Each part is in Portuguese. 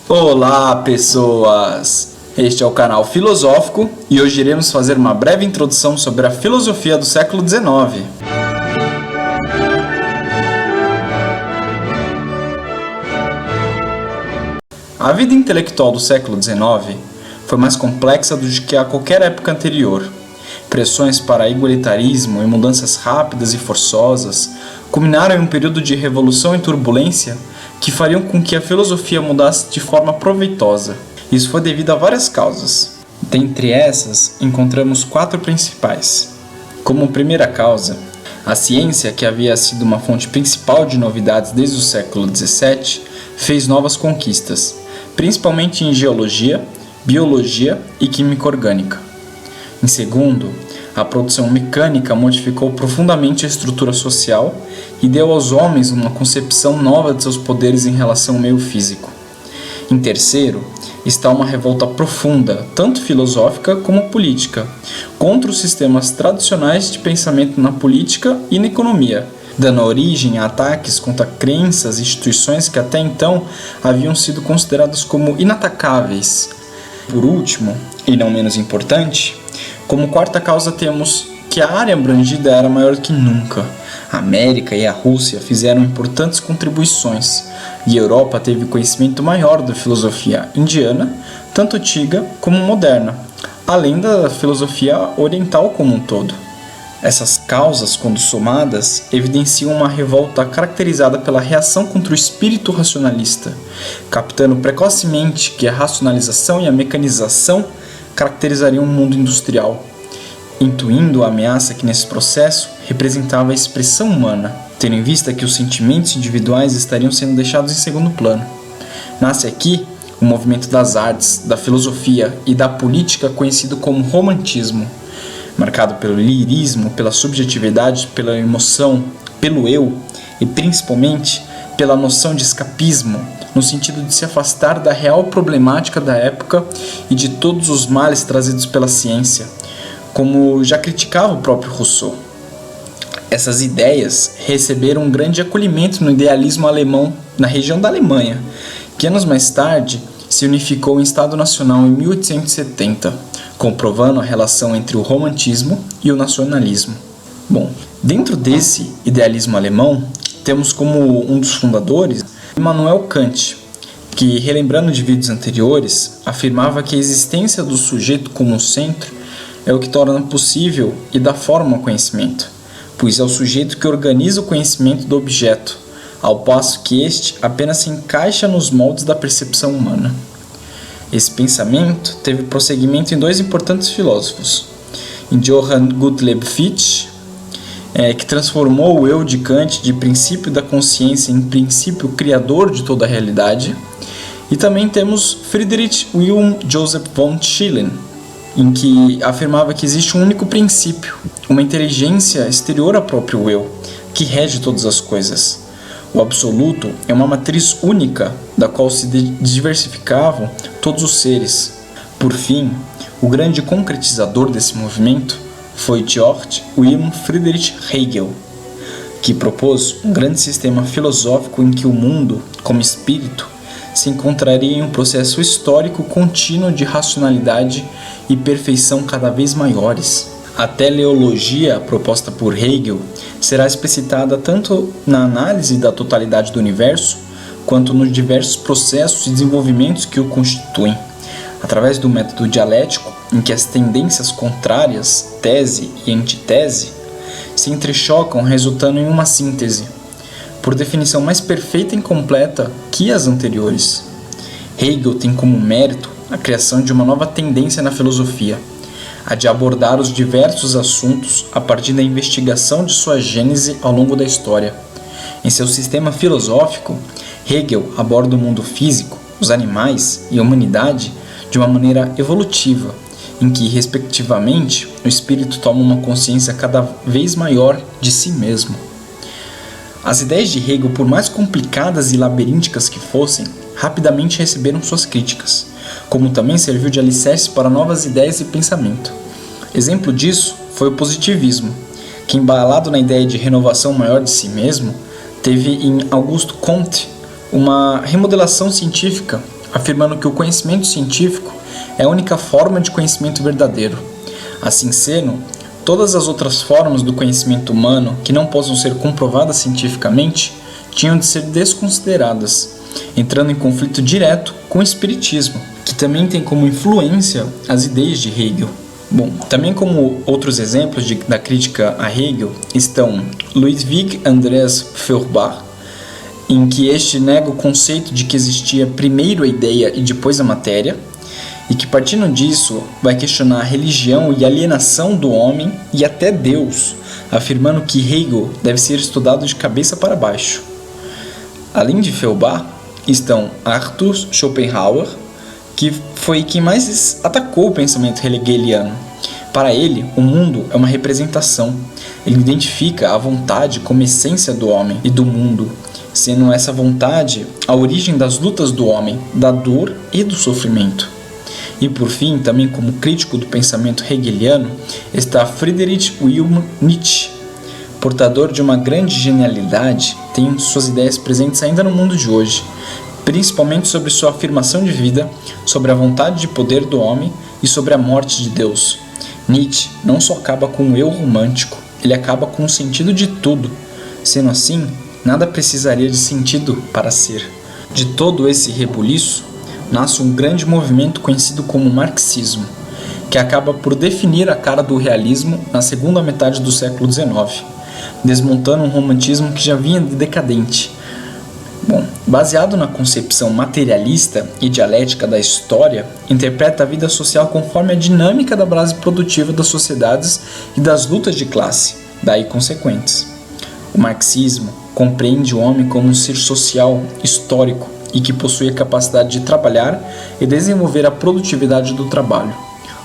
Olá, pessoas! Este é o canal Filosófico e hoje iremos fazer uma breve introdução sobre a filosofia do século XIX. A vida intelectual do século XIX foi mais complexa do que a qualquer época anterior. Pressões para igualitarismo e mudanças rápidas e forçosas culminaram em um período de revolução e turbulência que fariam com que a filosofia mudasse de forma proveitosa. Isso foi devido a várias causas. Dentre essas, encontramos 4 principais. Como primeira causa, a ciência, que havia sido uma fonte principal de novidades desde o século XVII, fez novas conquistas, principalmente em geologia, biologia e química orgânica. Em segundo, a produção mecânica modificou profundamente a estrutura social e deu aos homens uma concepção nova de seus poderes em relação ao meio físico. Em terceiro, está uma revolta profunda, tanto filosófica como política, contra os sistemas tradicionais de pensamento na política e na economia, dando origem a ataques contra crenças e instituições que até então haviam sido consideradas como inatacáveis. Por último, e não menos importante, como quarta causa temos que a área abrangida era maior que nunca. A América e a Rússia fizeram importantes contribuições e a Europa teve conhecimento maior da filosofia indiana, tanto antiga como moderna, além da filosofia oriental como um todo. Essas causas, quando somadas, evidenciam uma revolta caracterizada pela reação contra o espírito racionalista, captando precocemente que a racionalização e a mecanização caracterizariam o mundo industrial, intuindo a ameaça que nesse processo representava a expressão humana, tendo em vista que os sentimentos individuais estariam sendo deixados em segundo plano. Nasce aqui o movimento das artes, da filosofia e da política conhecido como romantismo, marcado pelo lirismo, pela subjetividade, pela emoção, pelo eu e principalmente pela noção de escapismo, no sentido de se afastar da real problemática da época e de todos os males trazidos pela ciência, como já criticava o próprio Rousseau. Essas ideias receberam um grande acolhimento no idealismo alemão na região da Alemanha, que anos mais tarde se unificou em Estado Nacional em 1870, comprovando a relação entre o romantismo e o nacionalismo. Bom, dentro desse idealismo alemão, temos como um dos fundadores Immanuel Kant, que, relembrando de vídeos anteriores, afirmava que a existência do sujeito como centro é o que torna possível e dá forma ao conhecimento, pois é o sujeito que organiza o conhecimento do objeto, ao passo que este apenas se encaixa nos moldes da percepção humana. Esse pensamento teve prosseguimento em 2 importantes filósofos, em Johann Gottlieb Fichte, que transformou o eu de Kant de princípio da consciência em princípio criador de toda a realidade, e também temos Friedrich Wilhelm Joseph von Schiller, em que afirmava que existe um único princípio, uma inteligência exterior ao próprio eu, que rege todas as coisas. O absoluto é uma matriz única da qual se diversificavam todos os seres. Por fim, o grande concretizador desse movimento foi Georg Wilhelm Friedrich Hegel, que propôs um grande sistema filosófico em que o mundo, como espírito, se encontraria em um processo histórico contínuo de racionalidade e perfeição cada vez maiores. A teleologia proposta por Hegel será explicitada tanto na análise da totalidade do universo, quanto nos diversos processos e desenvolvimentos que o constituem, através do método dialético, em que as tendências contrárias, tese e antitese, se entrechocam resultando em uma síntese, por definição mais perfeita e completa que as anteriores. Hegel tem como mérito a criação de uma nova tendência na filosofia, a de abordar os diversos assuntos a partir da investigação de sua gênese ao longo da história. Em seu sistema filosófico, Hegel aborda o mundo físico, os animais e a humanidade de uma maneira evolutiva, em que, respectivamente, o espírito toma uma consciência cada vez maior de si mesmo. As ideias de Hegel, por mais complicadas e labirínticas que fossem, rapidamente receberam suas críticas, como também serviu de alicerce para novas ideias e pensamento. Exemplo disso foi o positivismo, que, embalado na ideia de renovação maior de si mesmo, teve em Auguste Comte uma remodelação científica afirmando que o conhecimento científico é a única forma de conhecimento verdadeiro. Assim sendo, todas as outras formas do conhecimento humano que não possam ser comprovadas cientificamente tinham de ser desconsideradas, entrando em conflito direto com o Espiritismo, que também tem como influência as ideias de Hegel. Bom, também como outros exemplos da crítica a Hegel estão Ludwig Andreas Feuerbach, em que este nega o conceito de que existia primeiro a ideia e depois a matéria, e que partindo disso vai questionar a religião e a alienação do homem e até Deus, afirmando que Hegel deve ser estudado de cabeça para baixo. Além de Feuerbach, estão Arthur Schopenhauer, que foi quem mais atacou o pensamento hegeliano. Para ele, o mundo é uma representação. Ele identifica a vontade como essência do homem e do mundo, sendo essa vontade a origem das lutas do homem, da dor e do sofrimento. E por fim, também como crítico do pensamento hegeliano, está Friedrich Wilhelm Nietzsche. Portador de uma grande genialidade, tem suas ideias presentes ainda no mundo de hoje, principalmente sobre sua afirmação de vida, sobre a vontade de poder do homem e sobre a morte de Deus. Nietzsche não só acaba com o eu romântico, ele acaba com o sentido de tudo. Sendo assim, nada precisaria de sentido para ser. De todo esse rebuliço, nasce um grande movimento conhecido como marxismo, que acaba por definir a cara do realismo na segunda metade do século XIX, desmontando um romantismo que já vinha decadente. Bom, baseado na concepção materialista e dialética da história, interpreta a vida social conforme a dinâmica da base produtiva das sociedades e das lutas de classe, daí consequentes. O marxismo compreende o homem como um ser social, histórico e que possui a capacidade de trabalhar e desenvolver a produtividade do trabalho,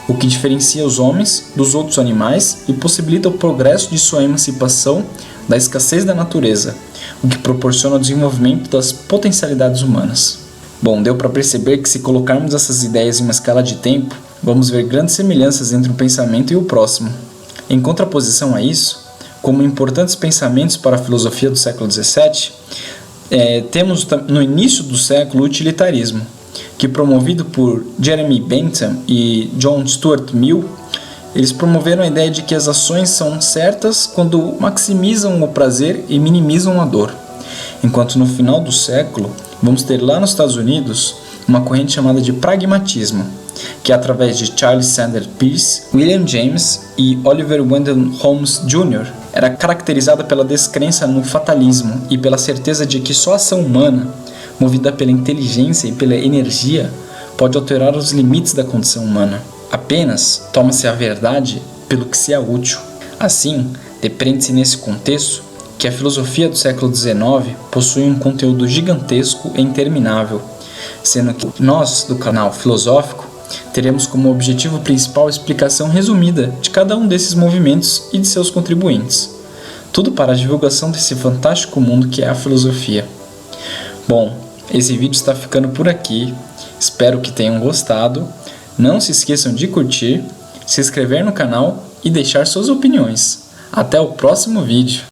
o que diferencia os homens dos outros animais e possibilita o progresso de sua emancipação da escassez da natureza, o que proporciona o desenvolvimento das potencialidades humanas. Bom, deu para perceber que se colocarmos essas ideias em uma escala de tempo, vamos ver grandes semelhanças entre um pensamento e o próximo. Em contraposição a isso, como importantes pensamentos para a filosofia do século XVII, temos no início do século o utilitarismo, que promovido por Jeremy Bentham e John Stuart Mill, eles promoveram a ideia de que as ações são certas quando maximizam o prazer e minimizam a dor. Enquanto no final do século, vamos ter lá nos Estados Unidos uma corrente chamada de pragmatismo, que através de Charles Sanders Peirce, William James e Oliver Wendell Holmes Jr. era caracterizada pela descrença no fatalismo e pela certeza de que só a ação humana, movida pela inteligência e pela energia, pode alterar os limites da condição humana. Apenas toma-se a verdade pelo que se é útil. Assim, depreende-se nesse contexto que a filosofia do século XIX possui um conteúdo gigantesco e interminável, sendo que nós, do canal Filosófico, teremos como objetivo principal a explicação resumida de cada um desses movimentos e de seus contribuintes. Tudo para a divulgação desse fantástico mundo que é a filosofia. Bom, esse vídeo está ficando por aqui. Espero que tenham gostado. Não se esqueçam de curtir, se inscrever no canal e deixar suas opiniões. Até o próximo vídeo.